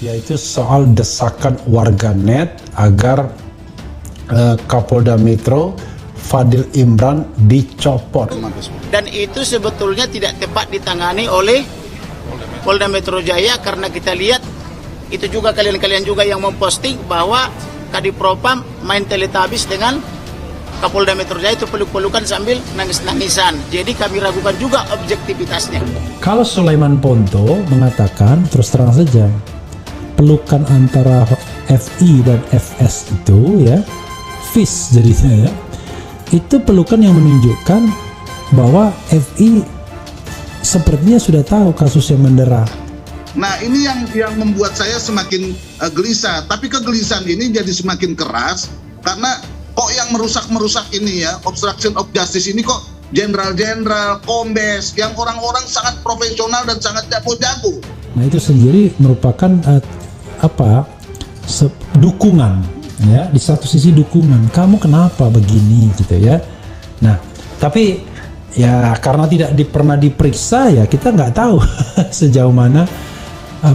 yaitu soal desakan warganet agar Kapolda Metro Fadil Imran dicopot. Dan itu sebetulnya tidak tepat ditangani oleh Polda Metro Jaya, karena kita lihat itu juga kalian-kalian juga yang memposting bahwa Kadipropam main teletabis dengan Kapolda Metro Jaya, itu peluk-pelukan sambil nangis-nangisan. Jadi kami ragukan juga objektivitasnya. Kalau Sulaiman Ponto mengatakan terus terang saja, pelukan antara FI dan FS itu ya, FIS jadinya ya, itu pelukan yang menunjukkan bahwa FI sepertinya sudah tahu kasus yang mendera. Nah, ini yang membuat saya semakin gelisah. Tapi kegelisahan ini jadi semakin keras karena kok yang merusak ini ya, obstruction of justice ini kok jenderal-jenderal, kombes, yang orang-orang sangat profesional dan sangat jago-jago. Nah, itu sendiri merupakan dukungan ya, di satu sisi dukungan. Kamu kenapa begini gitu ya. Nah, tapi ya karena tidak pernah diperiksa ya kita nggak tahu sejauh mana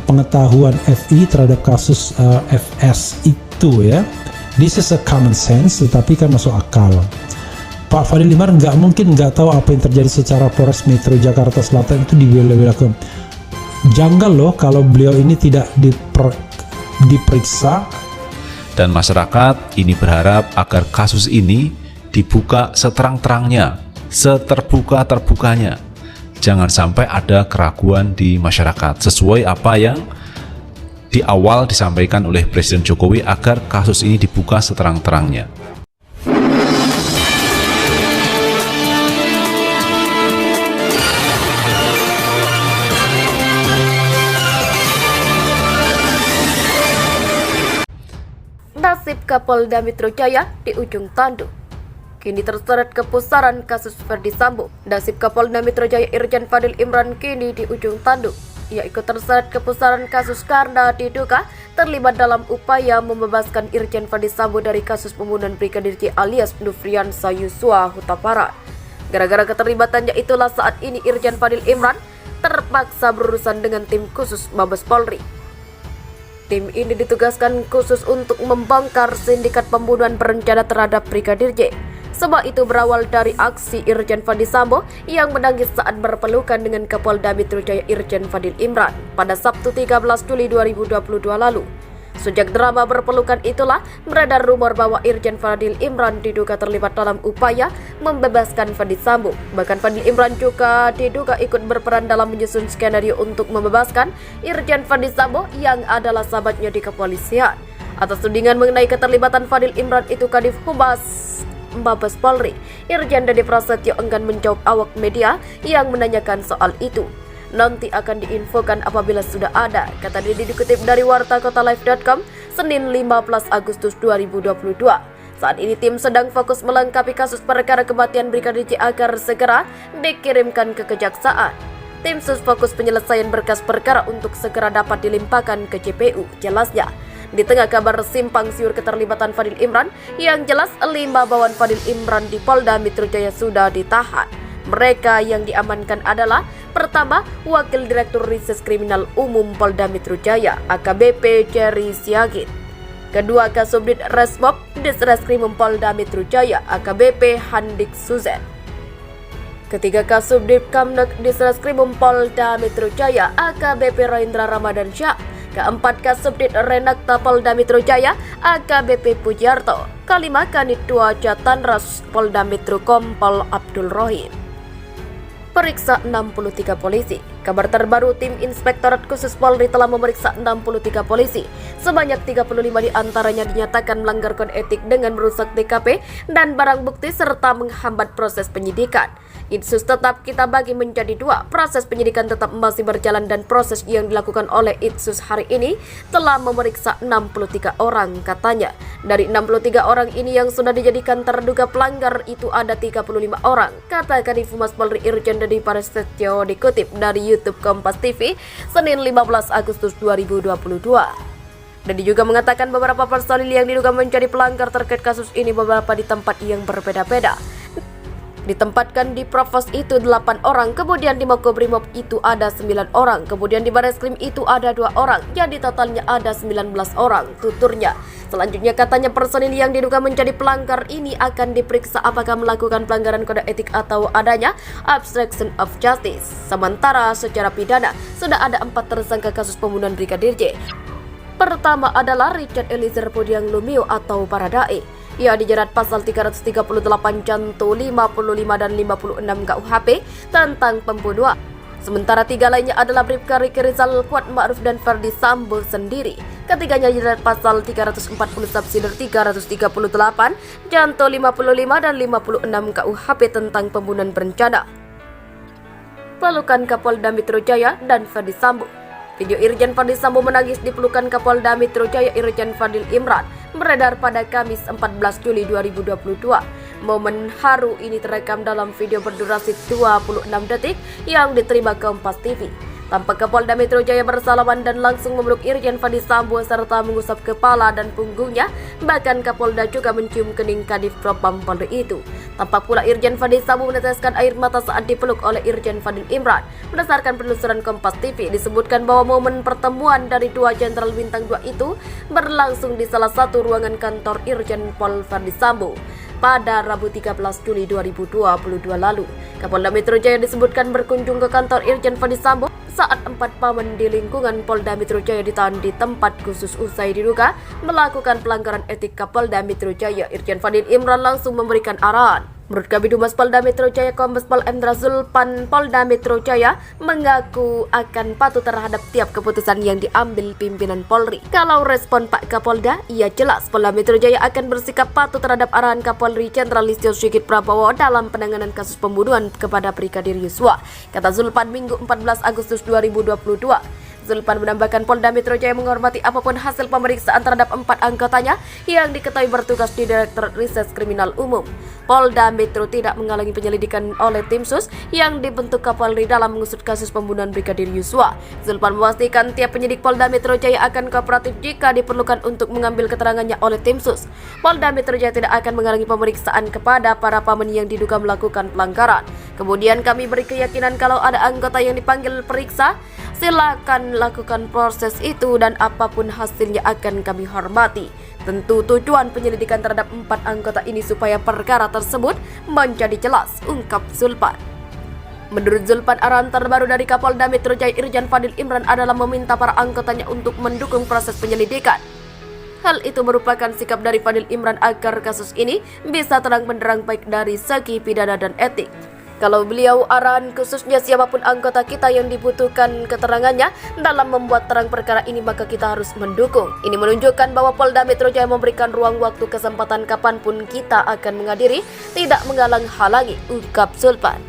pengetahuan FI terhadap kasus FS itu ya. This is a common sense, tetapi kan masuk akal. Pak Fadil Imran nggak mungkin nggak tahu apa yang terjadi secara Polres Metro Jakarta Selatan itu dibela-belakan. Janggal loh kalau beliau ini tidak diperiksa. Dan masyarakat ini berharap agar kasus ini dibuka seterang-terangnya, seterbuka-terbukanya. Jangan sampai ada keraguan di masyarakat, sesuai apa yang di awal disampaikan oleh Presiden Jokowi agar kasus ini dibuka seterang-terangnya. Nasib Kapolda Metro Jaya di ujung tanduk. Kini terseret kepusaran kasus Ferdi Sambo. Nasib Kapolda Metro Jaya Irjen Fadil Imran kini di ujung tanduk. Ia ikut terseret kepusaran kasus karena diduga terlibat dalam upaya membebaskan Irjen Ferdi Sambo dari kasus pembunuhan Brigadir J alias Nofriansah Yosua Huta Barat. Gara-gara keterlibatannya itulah saat ini Irjen Fadil Imran terpaksa berurusan dengan tim khusus Mabes Polri. Tim ini ditugaskan khusus untuk membongkar sindikat pembunuhan berencana terhadap Brigadir J. Semua itu berawal dari aksi Irjen Ferdi Sambo yang menangis saat berpelukan dengan Kapolda Metro Jaya Irjen Fadil Imran pada Sabtu 13 Juli 2022 lalu. Sejak drama berpelukan itulah beredar rumor bahwa Irjen Fadil Imran diduga terlibat dalam upaya membebaskan Ferdi Sambo. Bahkan Fadil Imran juga diduga ikut berperan dalam menyusun skenario untuk membebaskan Irjen Ferdi Sambo yang adalah sahabatnya di kepolisian. Atas tudingan mengenai keterlibatan Fadil Imran itu, Kadif Humas Mabes Polri Irjen Dede Prasetyo enggan menjawab awak media yang menanyakan soal itu. Nanti akan diinfokan apabila sudah ada, kata Dede dikutip dari wartakotalive.com Senin 15 Agustus 2022. Saat ini tim sedang fokus melengkapi kasus perkara kematian Brigadir J agar segera dikirimkan ke kejaksaan. Tim sus fokus penyelesaian berkas perkara untuk segera dapat dilimpahkan ke JPU, jelasnya. Di tengah kabar simpang siur keterlibatan Fadil Imran, yang jelas 5 bawahan Fadil Imran di Polda Metro Jaya sudah ditahan. Mereka yang diamankan adalah: pertama, Wakil Direktur Rises Kriminal Umum Polda Metro Jaya AKBP Jerry Siagit. Kedua, Kasubdit Resmob Ditreskrimum Polda Metro Jaya AKBP Handik Suzan. Ketiga, Kasubdit Kamnek Ditreskrimum Polda Metro Jaya AKBP Raindra Ramadan Syah. Keempat, Kasubdit Renakta Polda Metro Jaya AKBP Pujarto. Kelima, Kanit 2 Jatanras Polda Metro Kompol Abdul Rohim. Periksa 63 polisi. Kabar terbaru, tim Inspektorat Khusus Polri telah memeriksa 63 polisi. Sebanyak 35 diantaranya dinyatakan melanggar kode etik dengan merusak TKP dan barang bukti serta menghambat proses penyidikan. Itsus tetap kita bagi menjadi 2. Proses penyidikan tetap masih berjalan dan proses yang dilakukan oleh Itsus hari ini telah memeriksa 63 orang, katanya. Dari 63 orang ini yang sudah dijadikan terduga pelanggar itu ada 35 orang, kata Kadif Humas Polri Irjen Dede Prasetyo dikutip dari YouTube Kompas TV Senin 15 Agustus 2022. Dede juga mengatakan beberapa personil yang diduga menjadi pelanggar terkait kasus ini beberapa di tempat yang berbeda-beda. Ditempatkan di Provos itu 8 orang, kemudian di Makobrimob itu ada 9 orang, kemudian di Bareskrim itu ada 2 orang, jadi totalnya ada 19 orang, tuturnya. Selanjutnya katanya personil yang diduga menjadi pelanggar ini akan diperiksa apakah melakukan pelanggaran kode etik atau adanya obstruction of justice. Sementara secara pidana sudah ada 4 tersangka kasus pembunuhan Brigadir J. Pertama adalah Richard Eliezer Pudiang Lumiu atau Baradae. Ia dijerat pasal 338 Canto 55 dan 56 KUHP tentang pembunuhan. Sementara 3 lainnya adalah Bribka Riki Rizal, Kuat Ma'ruf dan Ferdi Sambo sendiri. Ketiganya dijerat pasal 340 subsidiar 338 Canto 55 dan 56 KUHP tentang pembunuhan berencana. Pelukan Kapolda Metro Jaya dan Ferdi Sambo. Video Irjen Ferdi Sambo menangis di pelukan Kapolda Metro Jaya Irjen Fadil Imran beredar pada Kamis 14 Juli 2022. Momen haru ini terekam dalam video berdurasi 26 detik yang diterima Kompas TV. Tampak Kapolda Metro Jaya bersalaman dan langsung memeluk Irjen Ferdi Sambo serta mengusap kepala dan punggungnya. Bahkan Kapolda juga mencium kening Kadif Propam Polri itu. Tampak pula Irjen Ferdi Sambo meneteskan air mata saat dipeluk oleh Irjen Fadil Imran. Berdasarkan penelusuran Kompas TV, disebutkan bahwa momen pertemuan dari 2 Jenderal Bintang 2 itu berlangsung di salah satu ruangan kantor Irjen Pol Ferdi Sambo pada Rabu 13 Juli 2022 lalu. Kapolda Metro Jaya disebutkan berkunjung ke kantor Irjen Ferdi Sambo saat 4 paman di lingkungan Polda Metro Jaya ditahan di tempat khusus usai diduga melakukan pelanggaran etik Kapolda Metro Jaya. Irjen Fadil Imran langsung memberikan arahan. Menurut Kabid Humas Polda Metro Jaya Kombes Pol Endra Zulpan, Polda Metro Jaya mengaku akan patuh terhadap tiap keputusan yang diambil pimpinan Polri. Kalau respon Pak Kapolda, ia jelas Polda Metro Jaya akan bersikap patuh terhadap arahan Kapolri Jenderal Listio Sigit Prabowo dalam penanganan kasus pembunuhan kepada Brigadir Yosua, kata Zulpan Minggu 14 Agustus 2022. Zulpan menambahkan Polda Metro Jaya menghormati apapun hasil pemeriksaan terhadap 4 anggotanya yang diketahui bertugas di Direktorat Reses Kriminal Umum. Polda Metro tidak menghalangi penyelidikan oleh tim sus yang dibentuk Kapolri dalam mengusut kasus pembunuhan Brigadir Yosua. Zulpan memastikan tiap penyidik Polda Metro Jaya akan kooperatif jika diperlukan untuk mengambil keterangannya oleh tim sus. Polda Metro Jaya tidak akan menghalangi pemeriksaan kepada para paman yang diduga melakukan pelanggaran. Kemudian kami beri keyakinan kalau ada anggota yang dipanggil periksa, silakan lakukan proses itu dan apapun hasilnya akan kami hormati. Tentu tujuan penyelidikan terhadap 4 anggota ini supaya perkara tersebut menjadi jelas, ungkap Zulpan. Menurut Zulpan, arahan terbaru dari Kapolda Metro Jaya Irjen Fadil Imran adalah meminta para anggotanya untuk mendukung proses penyelidikan. Hal itu merupakan sikap dari Fadil Imran agar kasus ini bisa terang benderang baik dari segi pidana dan etik. Kalau beliau arahan khususnya siapapun anggota kita yang dibutuhkan keterangannya dalam membuat terang perkara ini, maka kita harus mendukung. Ini menunjukkan bahwa Polda Metro Jaya memberikan ruang waktu kesempatan kapanpun kita akan menghadiri, tidak menghalang-halangi, ungkap Zulpan.